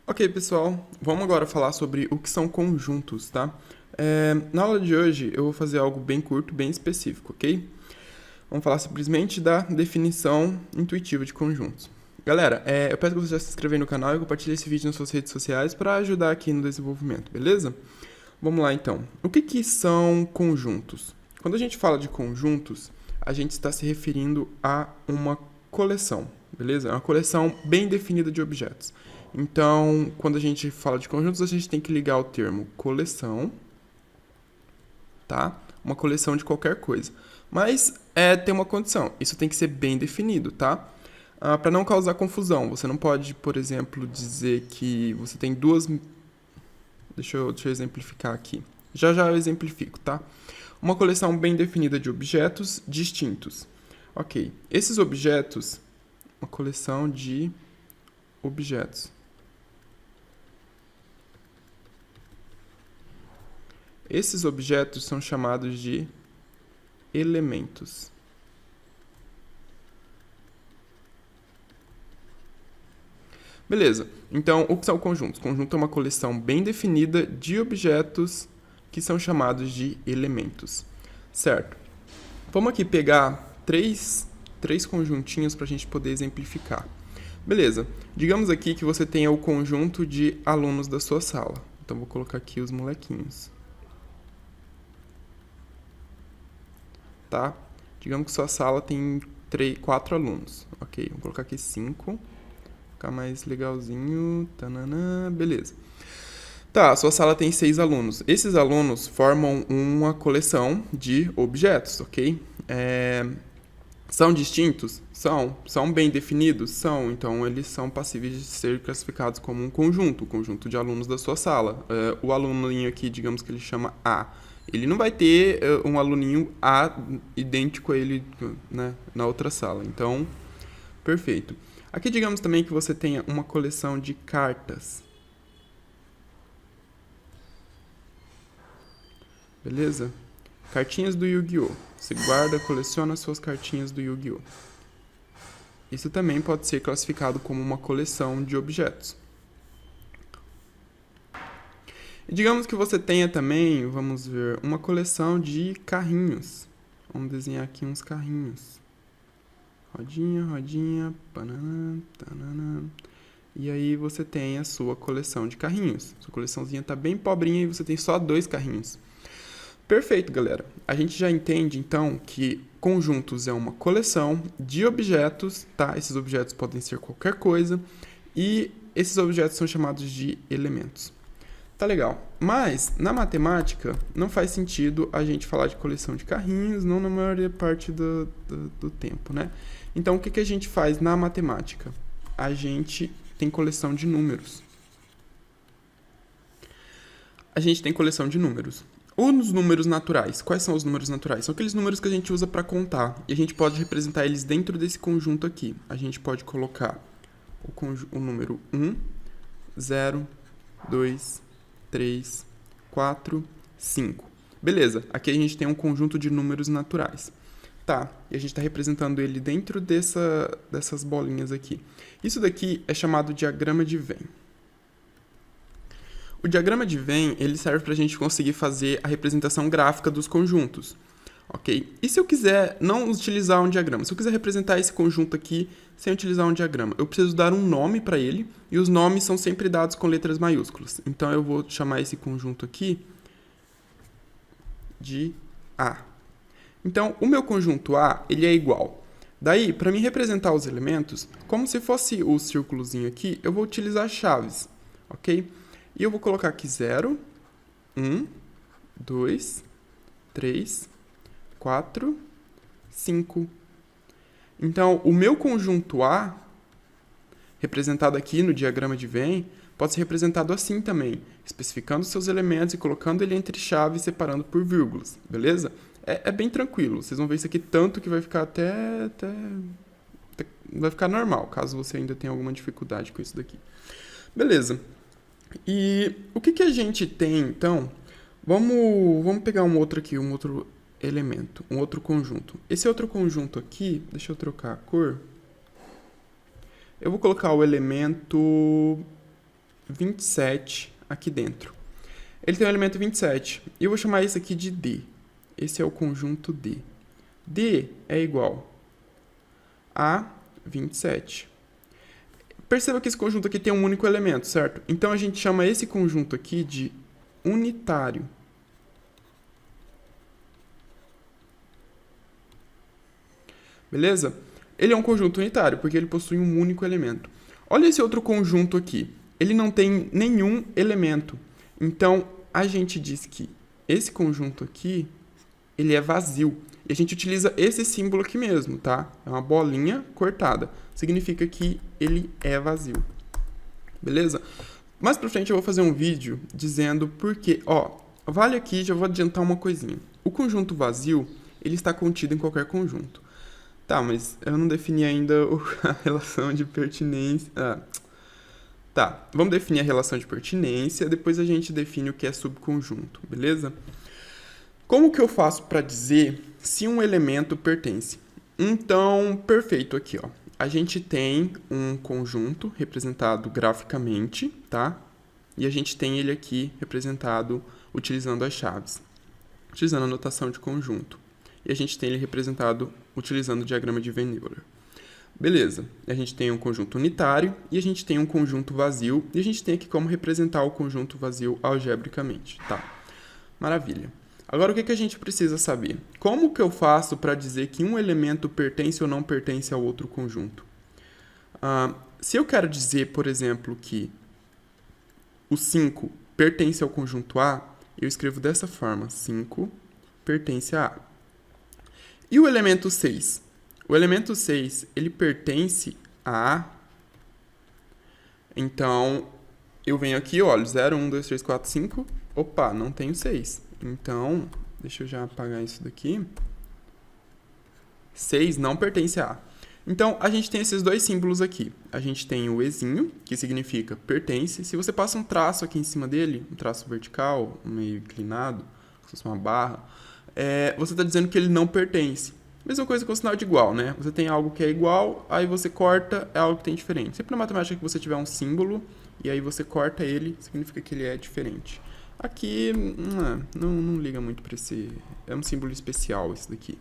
Ok, pessoal, vamos agora falar sobre o que são conjuntos, tá? Na aula de hoje eu vou fazer algo bem curto, bem específico, ok? Vamos falar simplesmente da definição intuitiva de conjuntos. Galera, eu peço que você já se inscreva aí no canal e compartilhe esse vídeo nas suas redes sociais para ajudar aqui no desenvolvimento, beleza? Vamos lá então. O que são conjuntos? Quando a gente fala de conjuntos, a gente está se referindo a uma coleção, beleza? É uma coleção bem definida de objetos. Então, quando a gente fala de conjuntos, a gente tem que ligar o termo coleção, tá? Uma coleção de qualquer coisa. Mas tem uma condição, isso tem que ser bem definido, tá? Para não causar confusão, você não pode, por exemplo, dizer que você tem duas. Deixa eu exemplificar aqui. Já eu exemplifico, tá? Uma coleção bem definida de objetos distintos. Ok, esses objetos, uma coleção de objetos. Esses objetos são chamados de elementos. Beleza, então o que são conjuntos? Conjunto é uma coleção bem definida de objetos que são chamados de elementos, certo? Vamos aqui pegar três conjuntinhos para a gente poder exemplificar. Beleza, digamos aqui que você tenha o conjunto de alunos da sua sala. Então vou colocar aqui os molequinhos. Tá? Digamos que sua sala tem 4 alunos. Ok, vou colocar aqui 5. Ficar mais legalzinho. Tanana, beleza. Tá, sua sala tem 6 alunos. Esses alunos formam uma coleção de objetos, ok? São distintos? São bem definidos? São. Então, eles são passíveis de ser classificados como um conjunto, o conjunto de alunos da sua sala. O aluninho aqui, digamos que ele chama A. Ele não vai ter um aluninho A idêntico a ele, né, na outra sala. Então, perfeito. Aqui, digamos também que você tenha uma coleção de cartas. Beleza? Cartinhas do Yu-Gi-Oh! Você guarda, coleciona suas cartinhas do Yu-Gi-Oh! Isso também pode ser classificado como uma coleção de objetos. E digamos que você tenha também, vamos ver, uma coleção de carrinhos. Vamos desenhar aqui uns carrinhos. Rodinha, rodinha, banana, tanana. E aí você tem a sua coleção de carrinhos. Sua coleçãozinha tá bem pobrinha e você tem só 2 carrinhos. Perfeito, galera. A gente já entende, então, que conjuntos é uma coleção de objetos, tá? Esses objetos podem ser qualquer coisa. E esses objetos são chamados de elementos. Tá legal. Mas, na matemática, não faz sentido a gente falar de coleção de carrinhos, não na maior parte do tempo, né? Então, o que a gente faz na matemática? A gente tem coleção de números. A gente tem coleção de números. Os números naturais. Quais são os números naturais? São aqueles números que a gente usa para contar. E a gente pode representar eles dentro desse conjunto aqui. A gente pode colocar o número 1, 0, 2, 3, 4, 5. Beleza, aqui a gente tem um conjunto de números naturais. Tá, e a gente está representando ele dentro dessas bolinhas aqui. Isso daqui é chamado diagrama de Venn. O diagrama de Venn, ele serve para a gente conseguir fazer a representação gráfica dos conjuntos, ok? E se eu quiser não utilizar um diagrama? Se eu quiser representar esse conjunto aqui sem utilizar um diagrama, eu preciso dar um nome para ele, e os nomes são sempre dados com letras maiúsculas. Então, eu vou chamar esse conjunto aqui de A. Então, o meu conjunto A, ele é igual. Daí, para me representar os elementos, como se fosse o círculozinho aqui, eu vou utilizar chaves, ok? E eu vou colocar aqui 0, 1, 2, 3, 4, 5. Então, o meu conjunto A, representado aqui no diagrama de Venn, pode ser representado assim também, especificando seus elementos e colocando ele entre chaves, separando por vírgulas, beleza? É bem tranquilo, vocês vão ver isso aqui tanto que vai ficar até vai ficar normal, caso você ainda tenha alguma dificuldade com isso daqui. Beleza. E o que a gente tem, então? Vamos pegar um outro aqui, um outro elemento, um outro conjunto. Esse outro conjunto aqui, deixa eu trocar a cor. Eu vou colocar o elemento 27 aqui dentro. Ele tem o elemento 27. E eu vou chamar isso aqui de D. Esse é o conjunto D. D é igual a 27. Perceba que esse conjunto aqui tem um único elemento, certo? Então, a gente chama esse conjunto aqui de unitário. Beleza? Ele é um conjunto unitário, porque ele possui um único elemento. Olha esse outro conjunto aqui. Ele não tem nenhum elemento. Então, a gente diz que esse conjunto aqui, ele é vazio. E a gente utiliza esse símbolo aqui mesmo, tá? É uma bolinha cortada. Significa que ele é vazio. Beleza? Mais pra frente eu vou fazer um vídeo dizendo por quê. Ó, vale aqui, já vou adiantar uma coisinha. O conjunto vazio, ele está contido em qualquer conjunto. Tá, mas eu não defini ainda a relação de pertinência. Tá, vamos definir a relação de pertinência, depois a gente define o que é subconjunto, beleza? Como que eu faço para dizer se um elemento pertence? Então, perfeito aqui, ó. A gente tem um conjunto representado graficamente, tá? E a gente tem ele aqui representado utilizando as chaves, utilizando a notação de conjunto. E a gente tem ele representado utilizando o diagrama de Venn Euler. Beleza, a gente tem um conjunto unitário e a gente tem um conjunto vazio, e a gente tem aqui como representar o conjunto vazio algebricamente, tá? Maravilha. Agora, o que a gente precisa saber? Como que eu faço para dizer que um elemento pertence ou não pertence ao outro conjunto? Se eu quero dizer, por exemplo, que o 5 pertence ao conjunto A, eu escrevo dessa forma, 5 pertence a A. E o elemento 6? O elemento 6, ele pertence a A. Então, eu venho aqui, olho, 0, 1, 2, 3, 4, 5. Opa, não tenho 6. Então, deixa eu já apagar isso daqui. 6 não pertence a A. Então, a gente tem esses dois símbolos aqui. A gente tem o Ezinho, que significa pertence. Se você passa um traço aqui em cima dele, um traço vertical, meio inclinado, como se fosse uma barra, você está dizendo que ele não pertence. Mesma coisa com o sinal de igual, né? Você tem algo que é igual, aí você corta, é algo que tem diferente. Sempre na matemática que você tiver um símbolo, e aí você corta ele, significa que ele é diferente. Aqui, não liga muito para esse... É um símbolo especial esse daqui.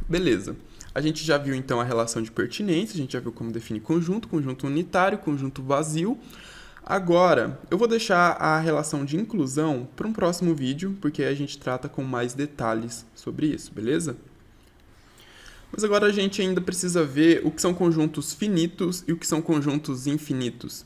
Beleza. A gente já viu, então, a relação de pertinência, a gente já viu como definir conjunto, conjunto unitário, conjunto vazio. Agora, eu vou deixar a relação de inclusão para um próximo vídeo, porque a gente trata com mais detalhes sobre isso, beleza? Mas agora a gente ainda precisa ver o que são conjuntos finitos e o que são conjuntos infinitos.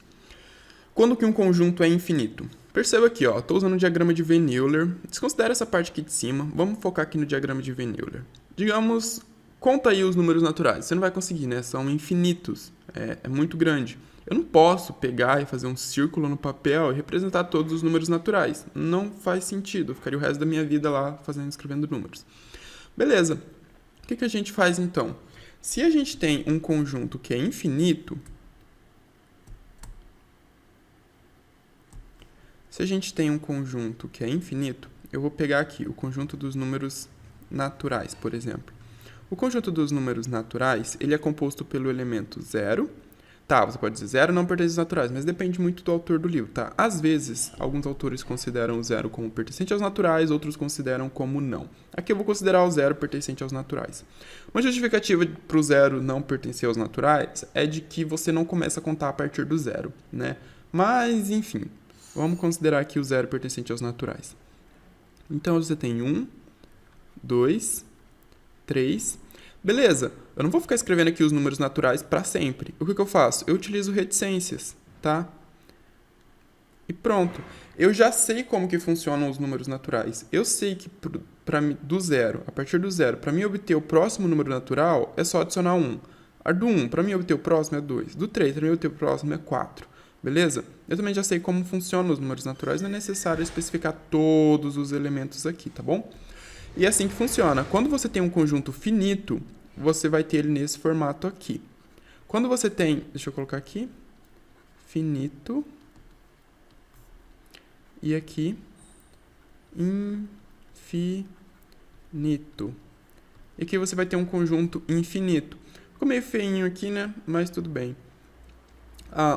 Quando que um conjunto é infinito? Perceba aqui, ó, estou usando o diagrama de Venn Euler. Desconsidera essa parte aqui de cima, vamos focar aqui no diagrama de Venn Euler. Digamos, conta aí os números naturais. Você não vai conseguir, né? São infinitos, é muito grande. Eu não posso pegar e fazer um círculo no papel e representar todos os números naturais. Não faz sentido. Eu ficaria o resto da minha vida lá escrevendo números. Beleza. O que a gente faz então? Se a gente tem um conjunto que é infinito, eu vou pegar aqui o conjunto dos números naturais, por exemplo. O conjunto dos números naturais, ele é composto pelo elemento 0. Tá, você pode dizer 0 não pertence aos naturais, mas depende muito do autor do livro, tá? Às vezes, alguns autores consideram o 0 como pertencente aos naturais, outros consideram como não. Aqui eu vou considerar o 0 pertencente aos naturais. Uma justificativa para o 0 não pertencer aos naturais é de que você não começa a contar a partir do 0, né? Mas, enfim, vamos considerar aqui o 0 pertencente aos naturais. Então, você tem 1, 2, 3... Beleza, eu não vou ficar escrevendo aqui os números naturais para sempre. O que eu faço? Eu utilizo reticências, tá? E pronto. Eu já sei como que funcionam os números naturais. Eu sei que a partir do 0, para mim obter o próximo número natural, é só adicionar 1. Do 1, para mim obter o próximo é 2. Do 3, para mim obter o próximo é 4. Beleza? Eu também já sei como funcionam os números naturais, não é necessário especificar todos os elementos aqui, tá bom? E é assim que funciona. Quando você tem um conjunto finito, você vai ter ele nesse formato aqui. Quando você tem, deixa eu colocar aqui, finito, e aqui, infinito. E aqui você vai ter um conjunto infinito. Ficou meio feinho aqui, né? Mas tudo bem.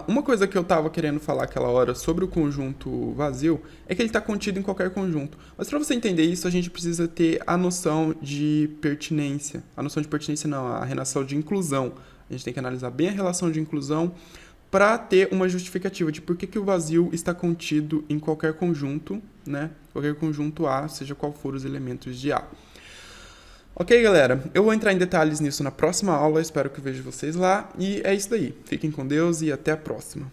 Uma coisa que eu estava querendo falar aquela hora sobre o conjunto vazio é que ele está contido em qualquer conjunto. Mas para você entender isso, a gente precisa ter a noção de pertinência. A noção de pertinência não, a relação de inclusão. A gente tem que analisar bem a relação de inclusão para ter uma justificativa de por que o vazio está contido em qualquer conjunto, né? Qualquer conjunto A, seja qual for os elementos de A. Ok, galera? Eu vou entrar em detalhes nisso na próxima aula, espero que eu veja vocês lá. E é isso daí. Fiquem com Deus e até a próxima.